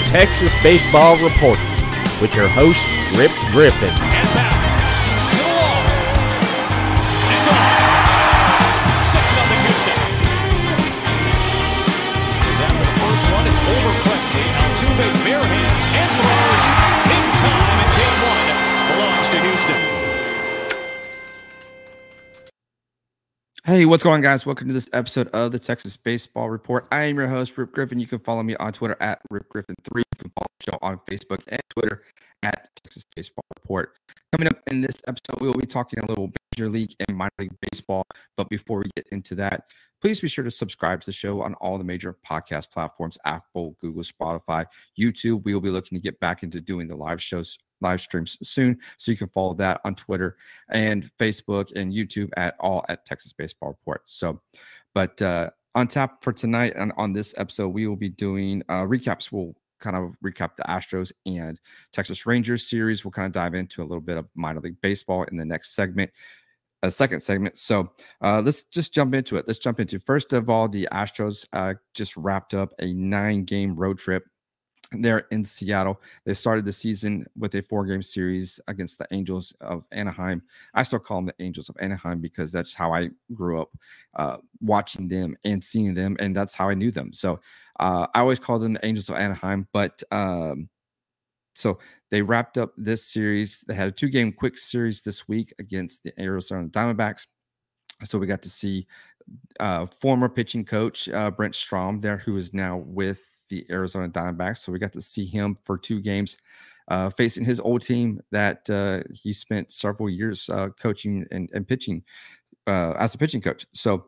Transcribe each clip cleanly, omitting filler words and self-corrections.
Texas Baseball Report with your host, Rip Griffin. And back to the wall. And gone. 6-0 Houston. As after the first one, it's over Presley. Altuve bare hands and throws. Big time in game one. Belongs to Houston. Hey, what's going on, guys? Welcome to this episode of the Texas Baseball Report. I am your host, Rip Griffin. You can follow me on Twitter at RipGriffin3. You can follow the show on Facebook and Twitter at Texas Baseball Report. Coming up in this episode, we will be talking a little Major League and Minor League Baseball. But before we get into that, please be sure to subscribe to the show on all the major podcast platforms, Apple, Google, Spotify, YouTube. We will be looking to get back into doing the live streams soon, so you can follow that on Twitter and Facebook and YouTube at Texas Baseball Report. So, but on tap for tonight and on this episode, we will be doing recaps. We'll kind of recap the Astros and Texas Rangers series. We'll kind of dive into a little bit of minor league baseball in the next segment, second segment. So let's just jump into it. Let's jump into, first of all, the Astros just wrapped up a 9-game road trip there in Seattle. They started the season with a 4-game series against the Angels of Anaheim. I still call them the Angels of Anaheim because that's how I grew up watching them and seeing them, and that's how I knew them. So I always call them the Angels of Anaheim. But so they wrapped up this series. They had a 2-game quick series this week against the Arizona Diamondbacks. So we got to see former pitching coach Brent Strom there, who is now with the Arizona Diamondbacks. So we got to see him for 2 games facing his old team that he spent several years coaching and pitching as a pitching coach. So,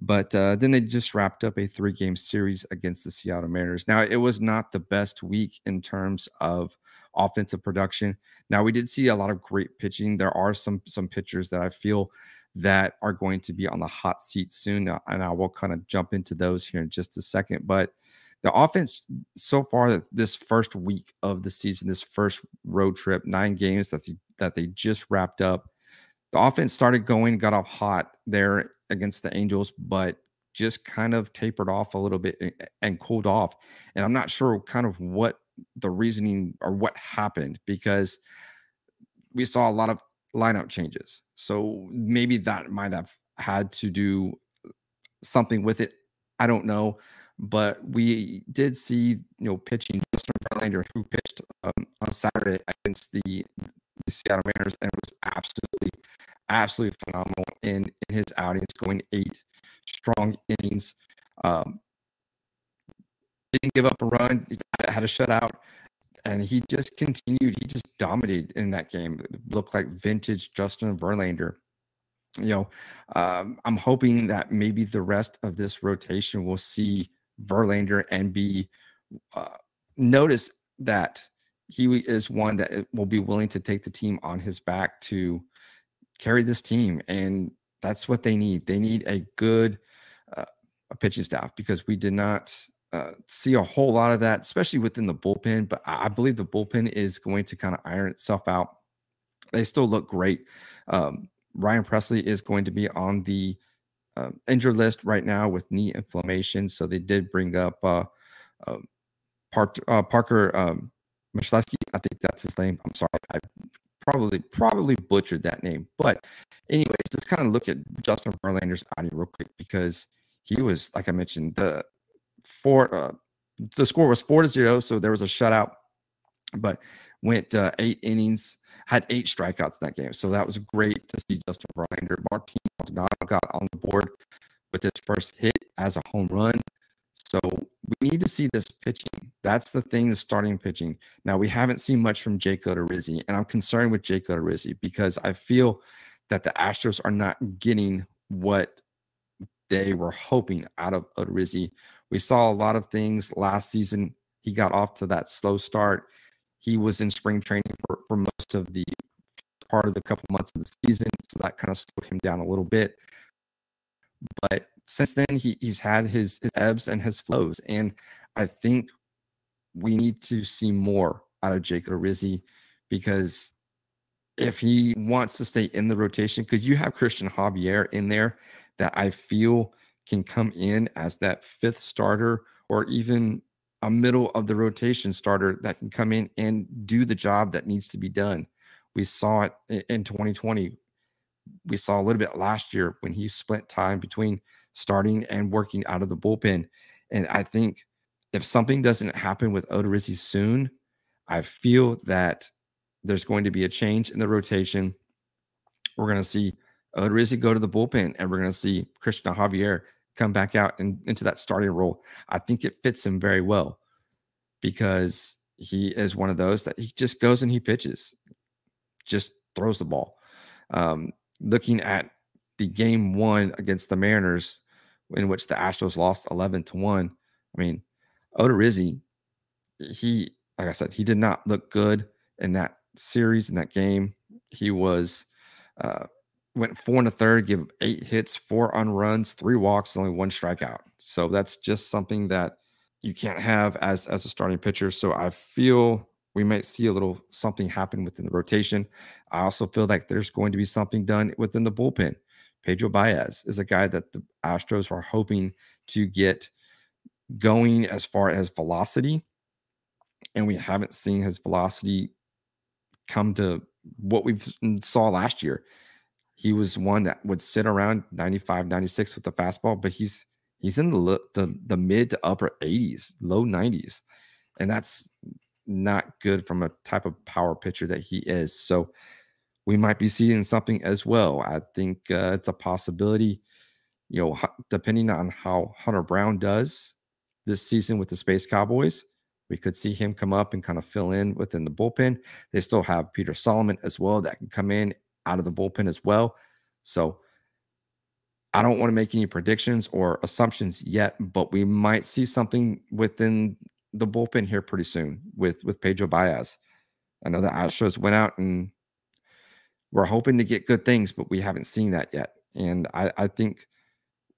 but then they just wrapped up a 3-game series against the Seattle Mariners. Now, it was not the best week in terms of offensive production. Now, we did see a lot of great pitching. There are some pitchers that I feel that are going to be on the hot seat soon, and I will kind of jump into those here in just a second. But the offense so far, this first week of the season, this first road trip, 9 games that they just wrapped up, the offense started going, got off hot there against the Angels, but just kind of tapered off a little bit and cooled off. And I'm not sure kind of what the reasoning or what happened, because we saw a lot of lineup changes. So maybe that might have had to do something with it. I don't know. But we did see, pitching Justin Verlander, who pitched on Saturday against the Seattle Mariners, and it was absolutely phenomenal in his outings, going 8 strong innings. Didn't give up a run, he had a shutout, and he just continued. He just dominated in that game. It looked like vintage Justin Verlander. I'm hoping that maybe the rest of this rotation will see Verlander and be notice that he is one that will be willing to take the team on his back to carry this team, and that's what they need. They need a good pitching staff, because we did not see a whole lot of that, especially within the bullpen. But I believe the bullpen is going to kind of iron itself out. They still look great. Ryan Presley is going to be on the injured list right now with knee inflammation. So they did bring up Parker Michalski. I think that's his name. I'm sorry, I probably butchered that name. But anyways, let's kind of look at Justin Verlander's outing real quick, because he was, like I mentioned, the score was 4-0, so there was a shutout, but went 8 innings, had 8 strikeouts in that game. So that was great to see Justin Verlander. Martin Maldonado got on the board with his first hit as a home run. So we need to see this pitching. That's the thing, the starting pitching. Now, we haven't seen much from Jake Odorizzi, and I'm concerned with Jake Odorizzi because I feel that the Astros are not getting what they were hoping out of Odorizzi. We saw a lot of things last season. He got off to that slow start. He was in spring training for most of the part of the couple months of the season, so that kind of slowed him down a little bit. But since then, he's had his ebbs and his flows, and I think we need to see more out of Jake Odorizzi, because if he wants to stay in the rotation, because you have Christian Javier in there that I feel can come in as that 5th starter, or even a middle of the rotation starter that can come in and do the job that needs to be done. We saw it in 2020. We saw a little bit last year when he split time between starting and working out of the bullpen. And I think if something doesn't happen with Odorizzi soon, I feel that there's going to be a change in the rotation. We're going to see Odorizzi go to the bullpen, and we're going to see Christian Javier come back out and into that starting role. I think it fits him very well because he is one of those that he just goes and he pitches, just throws the ball. Looking at the game 1 against the Mariners, in which the Astros lost 11-1, I mean, Odorizzi, he, like I said, he did not look good in that series, in that game. He was went 4 1/3, give 8 hits, 4 unruns, 3 walks, only 1 strikeout. So that's just something that you can't have as a starting pitcher. So I feel we might see a little something happen within the rotation. I also feel like there's going to be something done within the bullpen. Pedro Baez is a guy that the Astros are hoping to get going as far as velocity, and we haven't seen his velocity come to what we saw last year. He was one that would sit around 95, 96 with the fastball, but he's in the mid to upper 80s, low 90s, and that's not good from a type of power pitcher that he is. So we might be seeing something as well. I think it's a possibility, depending on how Hunter Brown does this season with the Space Cowboys, we could see him come up and kind of fill in within the bullpen. They still have Peter Solomon as well that can come in out of the bullpen as well. So I don't want to make any predictions or assumptions yet, but we might see something within the bullpen here pretty soon with Pedro Baez. I know the Astros went out and we're hoping to get good things, but we haven't seen that yet. And I think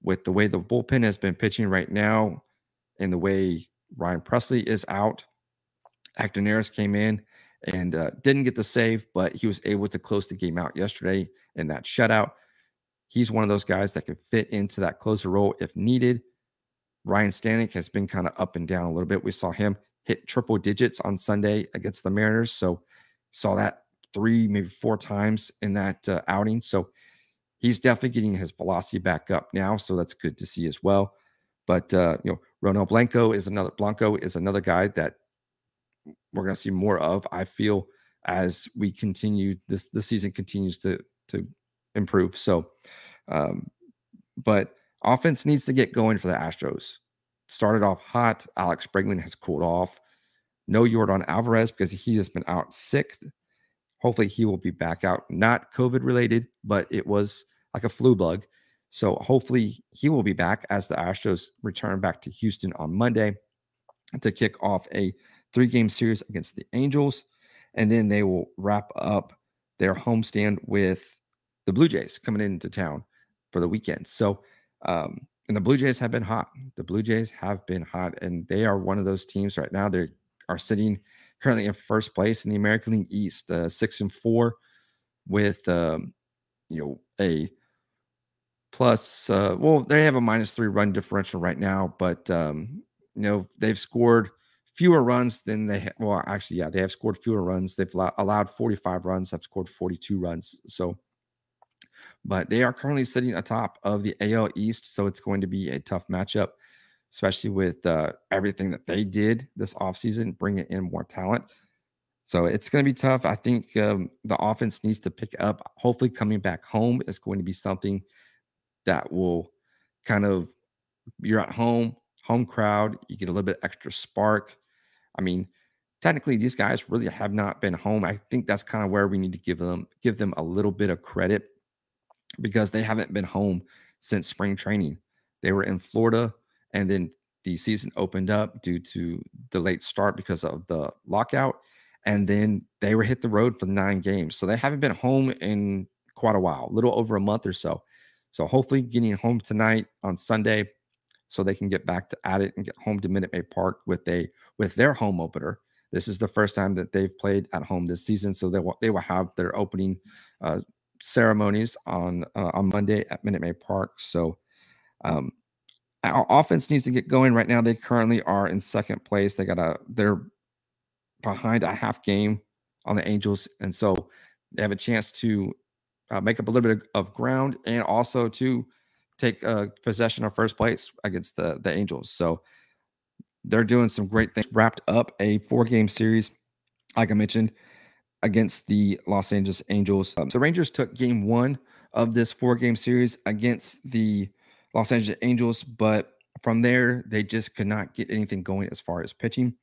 with the way the bullpen has been pitching right now and the way Ryan Presley is out, Actoneris came in and didn't get the save, but he was able to close the game out yesterday in that shutout. He's one of those guys that can fit into that closer role if needed. Ryan Stanek has been kind of up and down a little bit. We saw him hit triple digits on Sunday against the Mariners. So saw that 3, maybe 4 times in that outing. So he's definitely getting his velocity back up now. So that's good to see as well. But, Ronel Blanco is another guy that we're going to see more of, I feel, as we continue, the season continues to improve. So, but offense needs to get going for the Astros. Started off hot. Alex Bregman has cooled off. No Yordan Alvarez because he has been out sick. Hopefully he will be back out. Not COVID related, but it was like a flu bug. So hopefully he will be back as the Astros return back to Houston on Monday to kick off a 3-game series against the Angels. And then they will wrap up their homestand with the Blue Jays coming into town for the weekend. So, and the Blue Jays have been hot. The Blue Jays have been hot, and they are one of those teams right now. They are sitting currently in first place in the American League East, 6-4 with, a plus, they have a -3 run differential right now, but, they've scored fewer runs than they they have scored fewer runs. They've allowed 45 runs, have scored 42 runs. So, but they are currently sitting atop of the AL East. So it's going to be a tough matchup, especially with everything that they did this offseason, bringing in more talent. So it's going to be tough. I think the offense needs to pick up. Hopefully coming back home is going to be something that will kind of, you're at home crowd, you get a little bit extra spark. I mean, technically these guys really have not been home. I think that's kind of where we need to give them a little bit of credit because they haven't been home since spring training. They were in Florida, and then the season opened up due to the late start because of the lockout. And then they were hit the road for 9 games. So they haven't been home in quite a while, a little over a month or so. So hopefully getting home tonight on Sunday so they can get back at it and get home to Minute Maid Park with their home opener. This is the first time that they've played at home this season. So they will have their opening ceremonies on Monday at Minute Maid Park. So Our offense needs to get going right now. They currently are in second place. They're behind a half game on the Angels, and so they have a chance to make up a little bit of ground and also to take possession of first place against the Angels. So they're doing some great things. Wrapped up a 4-game series, like I mentioned, against the Los Angeles Angels. So the Rangers took game 1 of this 4-game series against the Los Angeles Angels, but from there, they just could not get anything going as far as pitching.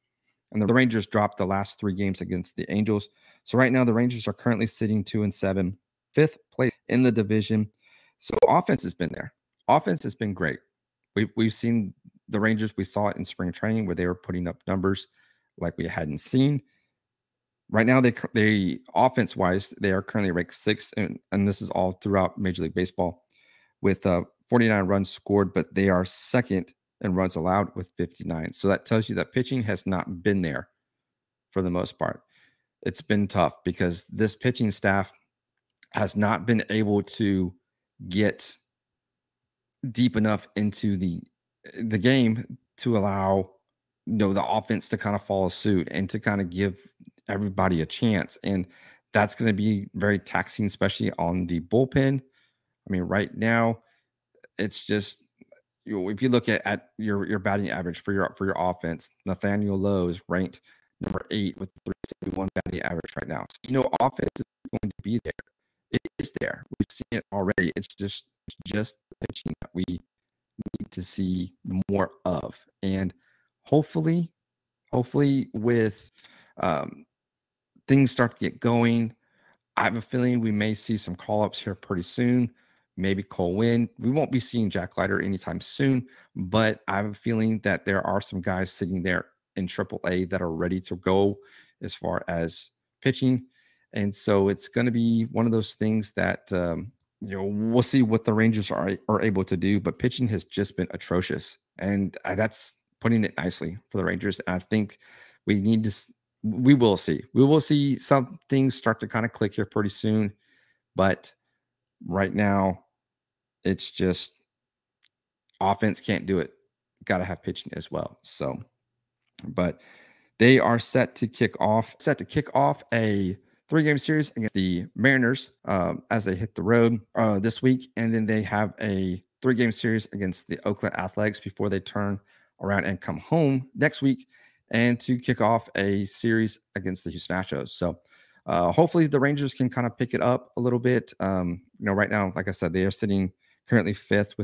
And the Rangers dropped the last 3 games against the Angels. So right now, the Rangers are currently sitting 2-7, 5th place in the division. So offense has been there. Offense has been great. We've seen the Rangers. We saw it in spring training where they were putting up numbers like we hadn't seen. Right now, they offense-wise, they are currently ranked 6th, and this is all throughout Major League Baseball, with 49 runs scored, but they are 2nd in runs allowed with 59. So that tells you that pitching has not been there for the most part. It's been tough because this pitching staff has not been able to get deep enough into the game to allow the offense to kind of follow suit and to kind of give everybody a chance. And that's going to be very taxing, especially on the bullpen. I mean, right now, it's just, if you look at your batting average for your offense, Nathaniel Lowe is ranked number 8 with 371 batting average right now. So, offense is going to be there. It is there. We've seen it already. It's just pitching that we need to see more of. And hopefully with things start to get going, I have a feeling we may see some call-ups here pretty soon. Maybe Cole Winn. We won't be seeing Jack Leiter anytime soon, but I have a feeling that there are some guys sitting there in AAA that are ready to go as far as pitching. And so it's going to be one of those things that, we'll see what the Rangers are able to do, but pitching has just been atrocious. And that's putting it nicely for the Rangers. And I think we will see some things start to kind of click here pretty soon. But right now, it's just offense can't do it. Got to have pitching as well. So, but they are set to kick off a 3-game series against the Mariners as they hit the road this week. And then they have a 3-game series against the Oakland Athletics before they turn around and come home next week and to kick off a series against the Houston Astros. So hopefully the Rangers can kind of pick it up a little bit. Right now, like I said, they are sitting currently 5th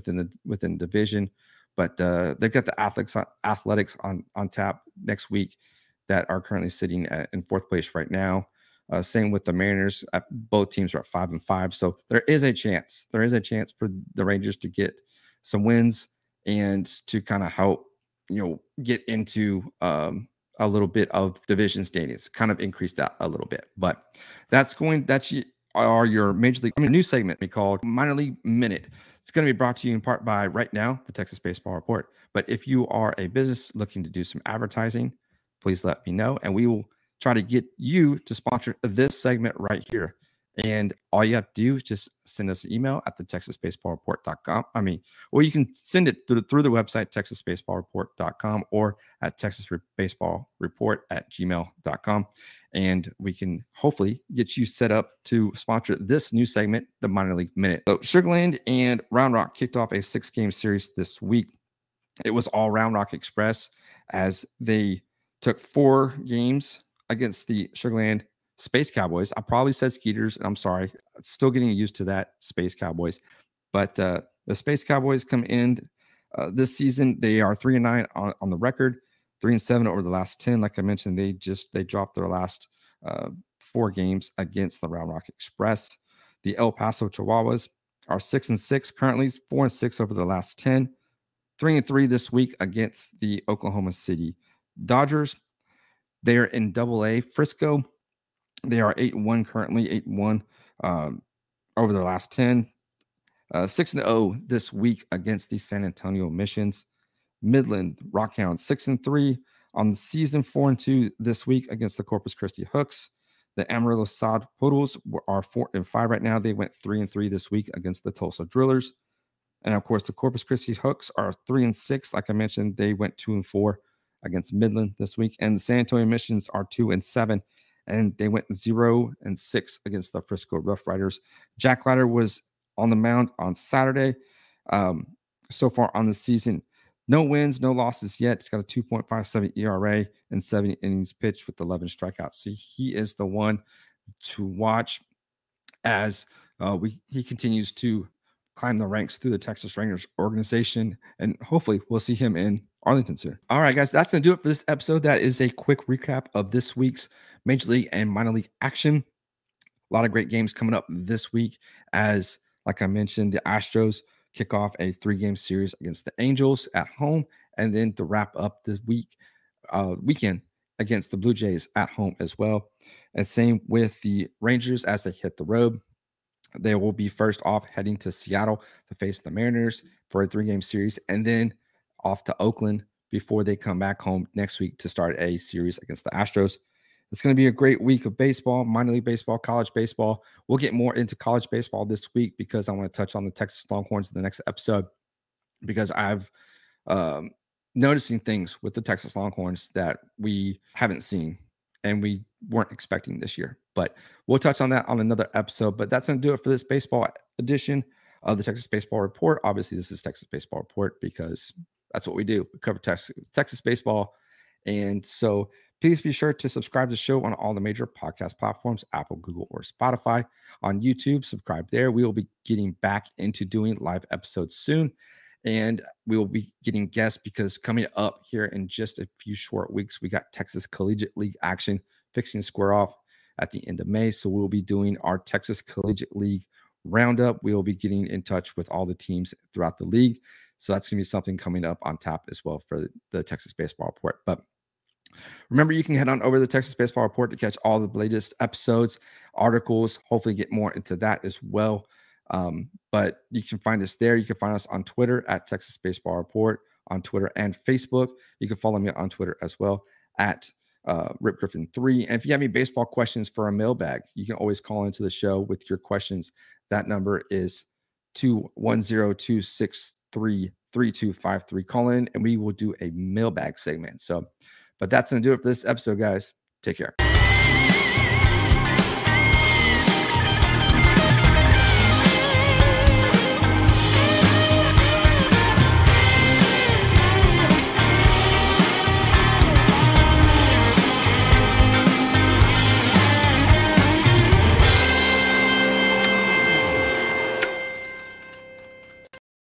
within division, but they've got the Athletics on tap next week that are currently sitting in 4th place right now. Same with the Mariners. Both teams are at 5-5. So there is a chance. There is a chance for the Rangers to get some wins and to kind of help, get into a little bit of division standings, kind of increase that a little bit. But that's your Major League new segment we called Minor League Minute. It's going to be brought to you in part by right now, the Texas Baseball Report. But if you are a business looking to do some advertising, please let me know, and we will try to get you to sponsor this segment right here. And all you have to do is just send us an email at the texasbaseballreport.com. Or you can send it through the website, texasbaseballreport.com, or at texasbaseballreport@gmail.com. And we can hopefully get you set up to sponsor this new segment, the Minor League Minute. So Sugarland and Round Rock kicked off a 6-game series this week. It was all Round Rock Express as they took 4 games against the Sugarland Space Cowboys. I probably said Skeeters, and I'm sorry. Still getting used to that, Space Cowboys. But the Space Cowboys come in this season. They are 3-9 on the record, 3-7 over the last 10. Like I mentioned, they dropped their last 4 games against the Round Rock Express. The El Paso Chihuahuas are 6-6 currently, 4-6 over the last 10, 3-3 this week against the Oklahoma City Dodgers. They are in Double-A. Frisco, they are 8-1 currently, 8-1 over their last 10. 6-0 this week against the San Antonio Missions. Midland Rockhounds 6-3 on the season, 4-2 this week against the Corpus Christi Hooks. The Amarillo Sod Poodles are 4-5 right now. They went 3-3 this week against the Tulsa Drillers. And of course, the Corpus Christi Hooks are 3-6. Like I mentioned, they went 2-4 against Midland this week. And the San Antonio Missions are 2-7, and they went 0-6 against the Frisco Rough Riders. Jack Leiter was on the mound on Saturday. So far on the season, no wins, no losses yet. He's got a 2.57 ERA and 7 innings pitched with 11 strikeouts. So he is the one to watch as he continues to climb the ranks through the Texas Rangers organization, and hopefully we'll see him in Arlington soon. All right, guys, that's going to do it for this episode. That is a quick recap of this week's Major League and minor league action. A lot of great games coming up this week as, like I mentioned, the Astros kick off a 3-game series against the Angels at home, and then to wrap up this weekend against the Blue Jays at home as well. And same with the Rangers as they hit the road. They will be first off heading to Seattle to face the Mariners for a 3-game series, and then off to Oakland before they come back home next week to start a series against the Astros. It's going to be a great week of baseball, minor league baseball, college baseball. We'll get more into college baseball this week because I want to touch on the Texas Longhorns in the next episode, because I've noticing things with the Texas Longhorns that we haven't seen and we weren't expecting this year. But we'll touch on that on another episode. But that's going to do it for this baseball edition of the Texas Baseball Report. Obviously, this is Texas Baseball Report because that's what we do. We cover Texas baseball. And so please be sure to subscribe to the show on all the major podcast platforms, Apple, Google, or Spotify. On YouTube, subscribe there. We will be getting back into doing live episodes soon. And we will be getting guests because coming up here in just a few short weeks, we got Texas Collegiate League action fixing to square off at the end of May. So we'll be doing our Texas Collegiate League roundup. We will be getting in touch with all the teams throughout the league. So that's going to be something coming up on tap as well for the Texas Baseball Report. But remember, you can head on over to the Texas Baseball Report to catch all the latest episodes, articles, hopefully get more into that as well. But you can find us there. You can find us on Twitter at Texas Baseball Report, on Twitter and Facebook. You can follow me on Twitter as well at RipGriffin3. And if you have any baseball questions for a mailbag, you can always call into the show with your questions. That number is 210-263-3253. Call in and we will do a mailbag segment. So, but that's going to do it for this episode, guys. Take care.